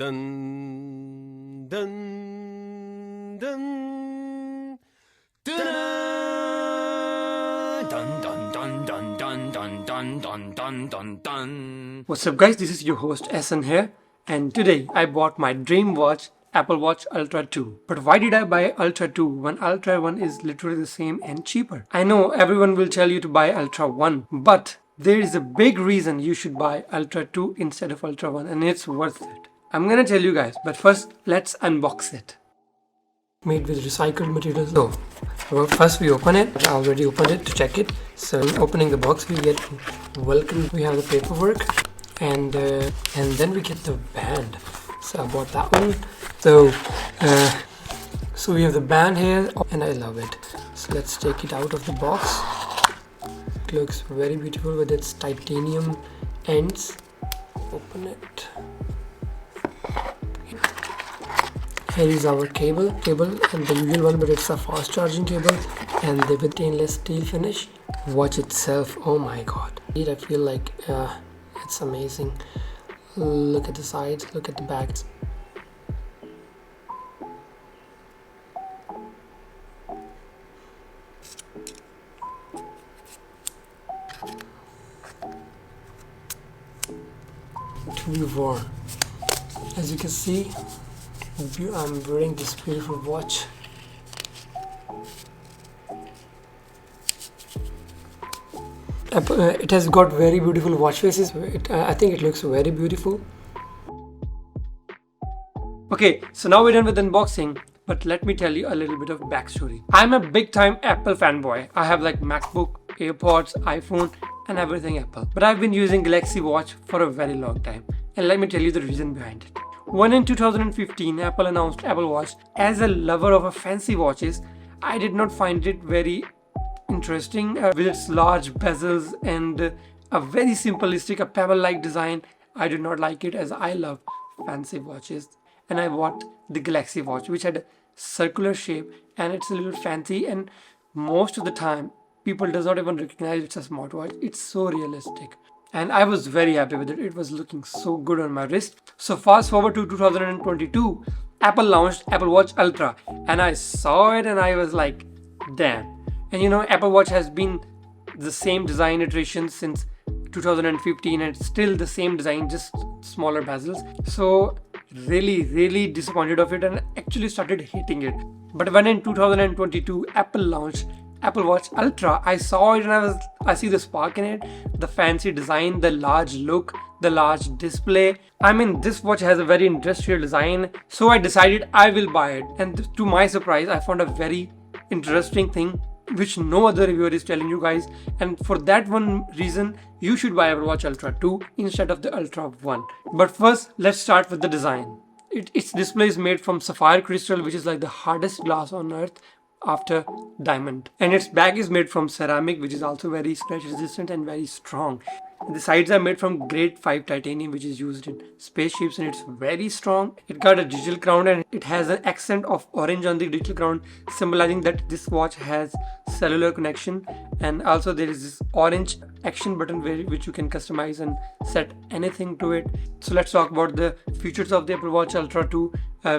Dun dun dun dun dun dun dun dun dun dun dun dun dun dun. What's up guys, this is your host SN here, and today I bought my dream watch, Apple Watch Ultra 2. But why did I buy Ultra 2 when Ultra 1 is literally the same and cheaper? I know everyone will tell you to buy Ultra 1, but there is a big reason you should buy Ultra 2 instead of Ultra 1, and it's worth it. I'm gonna tell you guys, but first let's unbox it. Made with recycled materials. So well, first we open it. I already opened it to check it. So in opening the box we get welcome. We have the paperwork and then we get the band. So I bought that one. So we have the band here and I love it. So let's take it out of the box. It looks very beautiful with its titanium ends. Open it. Here is our cable and the usual one, but it's a fast charging cable and the stainless steel finish. Watch itself, oh my god, I feel like it's amazing. Look at the sides, look at the backs. To be worn. As you can see, I'm wearing this beautiful watch. It has got very beautiful watch faces. I think it looks very beautiful. Okay, so now we're done with unboxing, but let me tell you a little bit of backstory. I'm a big time Apple fanboy. I have like MacBook, AirPods, iPhone and everything Apple. But I've been using Galaxy Watch for a very long time. And let me tell you the reason behind it. When in 2015 Apple announced Apple Watch, as a lover of fancy watches, I did not find it very interesting with its large bezels and a very simplistic, a pebble-like design. I did not like it as I love fancy watches, and I bought the Galaxy Watch, which had a circular shape and it's a little fancy, and most of the time people does not even recognize it's a smartwatch. It's so realistic. And I was very happy with it. It was looking so good on my wrist. So fast forward to 2022, Apple launched Apple Watch Ultra and I saw it and I was like, damn. And you know, Apple Watch has been the same design iteration since 2015 and it's still the same design, just smaller bezels. So really disappointed of it and actually started hating it. But when in 2022 Apple launched Apple Watch Ultra, I saw it and I see the spark in it, the fancy design, the large look, the large display. I mean, this watch has a very industrial design, so I decided I will buy it. And to my surprise, I found a very interesting thing which no other reviewer is telling you guys, and for that one reason you should buy Apple Watch Ultra 2 instead of the Ultra 1. But first, let's start with the design. Its display is made from sapphire crystal, which is like the hardest glass on earth after diamond, and its back is made from ceramic, which is also very scratch resistant and very strong. The sides are made from grade 5 titanium, which is used in spaceships, and it's very strong. It got a digital crown and it has an accent of orange on the digital crown, symbolizing that this watch has cellular connection. And also there is this orange action button which you can customize and set anything to it. So let's talk about the features of the Apple Watch Ultra 2.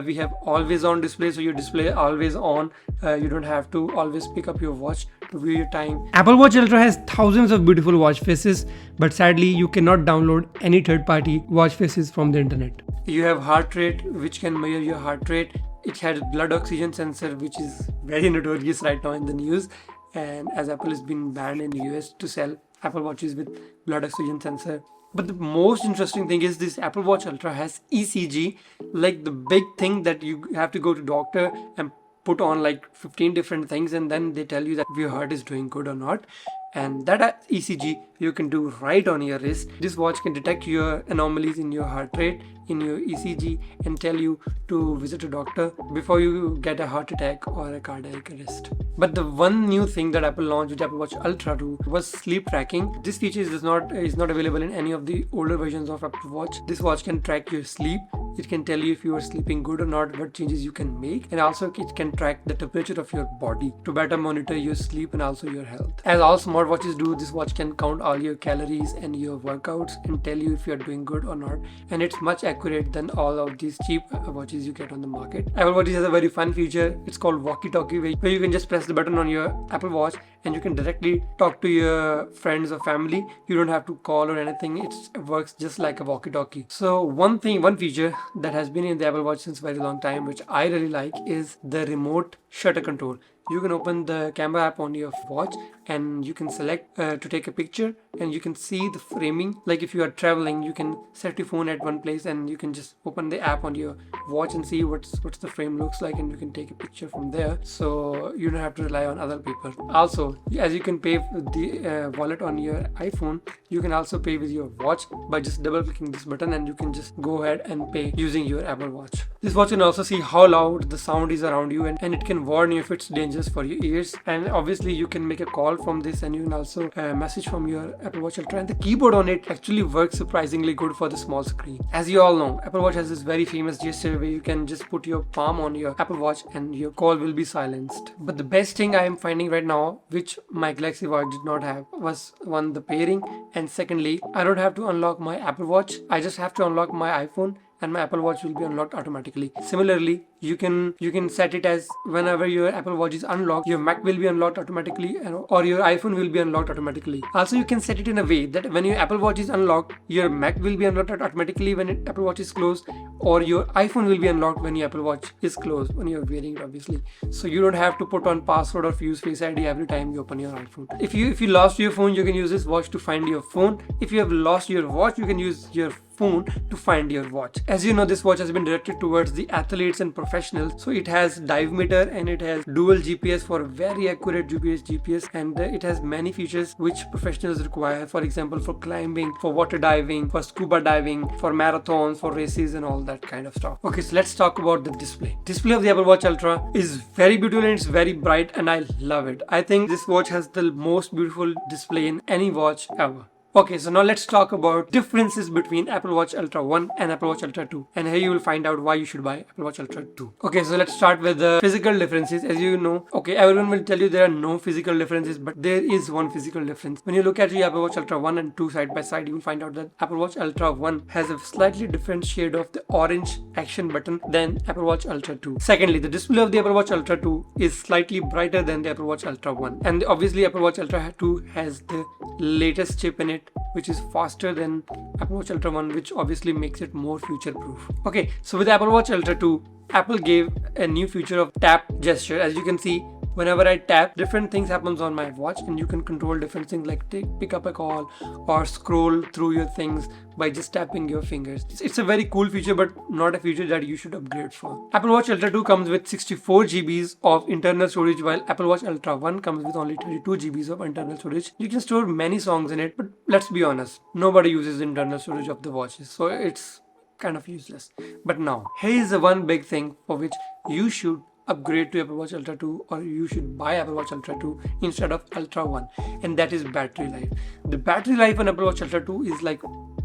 We have always on display, so your display always on. You don't have to always pick up your watch to view your time. Apple Watch Ultra has thousands of beautiful watch faces, but sadly you cannot download any third-party watch faces from the internet. You have heart rate, which can measure your heart rate. It has blood oxygen sensor, which is very notorious right now in the news, and as Apple has been banned in the US to sell Apple Watches with blood oxygen sensor. But the most interesting thing is this Apple Watch Ultra has ECG, like the big thing that you have to go to doctor and put on like 15 different things, and then they tell you that your heart is doing good or not. And that ECG you can do right on your wrist. This watch can detect your anomalies in your heart rate, in your ECG, and tell you to visit a doctor before you get a heart attack or a cardiac arrest. But the one new thing that Apple launched with Apple Watch Ultra 2 was sleep tracking. This feature is not available in any of the older versions of Apple Watch. This watch can track your sleep. It can tell you if you are sleeping good or not, what changes you can make, and also it can track the temperature of your body to better monitor your sleep and also your health. As all smartwatches do, this watch can count all your calories and your workouts and tell you if you're doing good or not, and it's much accurate than all of these cheap watches you get on the market. Apple Watch has a very fun feature. It's called walkie-talkie, where you can just press the button on your Apple Watch and you can directly talk to your friends or family. You don't have to call or anything. It works just like a walkie-talkie. So one feature that has been in the Apple Watch since a very long time, which I really like, is the remote shutter control. You can open the camera app on your watch and you can select to take a picture, and you can see the framing. Like if you are traveling, you can set your phone at one place and you can just open the app on your watch and see what's the frame looks like, and you can take a picture from there, so you don't have to rely on other people. Also, as you can pay with the wallet on your iPhone, you can also pay with your watch by just double clicking this button, and you can just go ahead and pay using your Apple Watch. This watch can also see how loud the sound is around you, and it can warn you if it's dangerous for your ears. And obviously you can make a call from this, and you can also message from your Apple Watch Ultra, and the keyboard on it actually works surprisingly good for the small screen. As you all know, Apple Watch has this very famous gesture where you can just put your palm on your Apple Watch and your call will be silenced. But the best thing I am finding right now, which my Galaxy Watch did not have, was one, the pairing, and secondly, I don't have to unlock my Apple Watch. I just have to unlock my iPhone and my Apple Watch will be unlocked automatically. Similarly, you can set it as whenever your Apple Watch is unlocked, your Mac will be unlocked automatically, or your iPhone will be unlocked automatically. Also, you can set it in a way that when your Apple Watch is unlocked, your Mac will be unlocked automatically when your Apple Watch is closed, or your iPhone will be unlocked when your Apple Watch is closed, when you're wearing it obviously. So you don't have to put on password or use Face ID every time you open your iPhone. If you lost your phone, you can use this watch to find your phone. If you have lost your watch, you can use your phone to find your watch. As you know, this watch has been directed towards the athletes and professionals, so it has dive meter and it has dual GPS for very accurate GPS, and it has many features which professionals require, for example for climbing, for water diving, for scuba diving, for marathons, for races and all that kind of stuff. Okay, so let's talk about the display of the Apple Watch Ultra is very beautiful and it's very bright, and I love it. I think this watch has the most beautiful display in any watch ever. Okay, so now let's talk about differences between Apple Watch Ultra 1 and Apple Watch Ultra 2. And here you will find out why you should buy Apple Watch Ultra 2. Okay, so let's start with the physical differences. As you know, okay, everyone will tell you there are no physical differences, but there is one physical difference. When you look at your Apple Watch Ultra 1 and 2 side by side, you will find out that Apple Watch Ultra 1 has a slightly different shade of the orange action button than Apple Watch Ultra 2. Secondly, the display of the Apple Watch Ultra 2 is slightly brighter than the Apple Watch Ultra 1. And obviously Apple Watch Ultra 2 has the latest chip in it, which is faster than Apple Watch Ultra 1, which obviously makes it more future proof. Okay, so with Apple Watch Ultra 2, Apple gave a new feature of tap gesture. As you can see, whenever I tap, different things happens on my watch, and you can control different things like pick up a call or scroll through your things by just tapping your fingers. It's a very cool feature, but not a feature that you should upgrade for. Apple Watch Ultra 2 comes with 64 GB of internal storage, while Apple Watch Ultra 1 comes with only 32 GB of internal storage. You can store many songs in it, but let's be honest, nobody uses internal storage of the watches, so it's kind of useless. But now, here is the one big thing for which you should upgrade to Apple Watch Ultra 2, or you should buy Apple Watch Ultra 2 instead of Ultra 1, and that is battery life. The battery life on Apple Watch Ultra 2 is like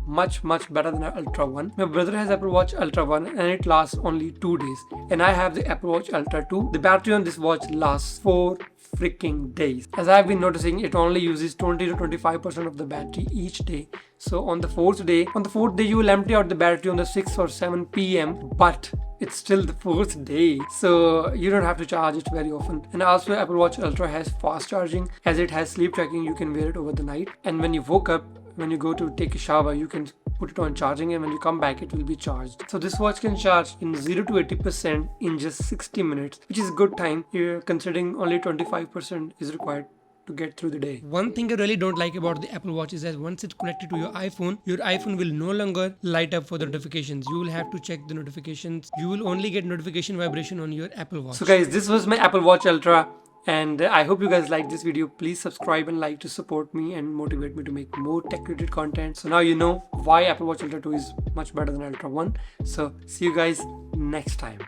much better than Ultra 1. My brother has Apple Watch Ultra 1 and it lasts only 2 days, and I have the Apple Watch Ultra 2. The battery on this watch lasts 4 freaking days. As I've been noticing, it only uses 20 to 25% of the battery each day. So on the fourth day you will empty out the battery on the 6 or 7 p.m. but it's still the fourth day, so you don't have to charge it very often. And also Apple Watch Ultra has fast charging, as it has sleep tracking. You can wear it over the night, and when you woke up, when you go to take a shower, you can put it on charging, and when you come back it will be charged. So this watch can charge in 0 to 80% in just 60 minutes, which is good time considering only 25% is required to get through the day. One thing I really don't like about the Apple Watch is that once it's connected to your iPhone will no longer light up for the notifications. You will have to check the notifications. You will only get notification vibration on your Apple Watch. So guys, this was my Apple Watch Ultra, and I hope you guys liked this video. Please subscribe and like to support me and motivate me to make more tech related content. So now you know why Apple Watch Ultra 2 is much better than Ultra 1. So see you guys next time.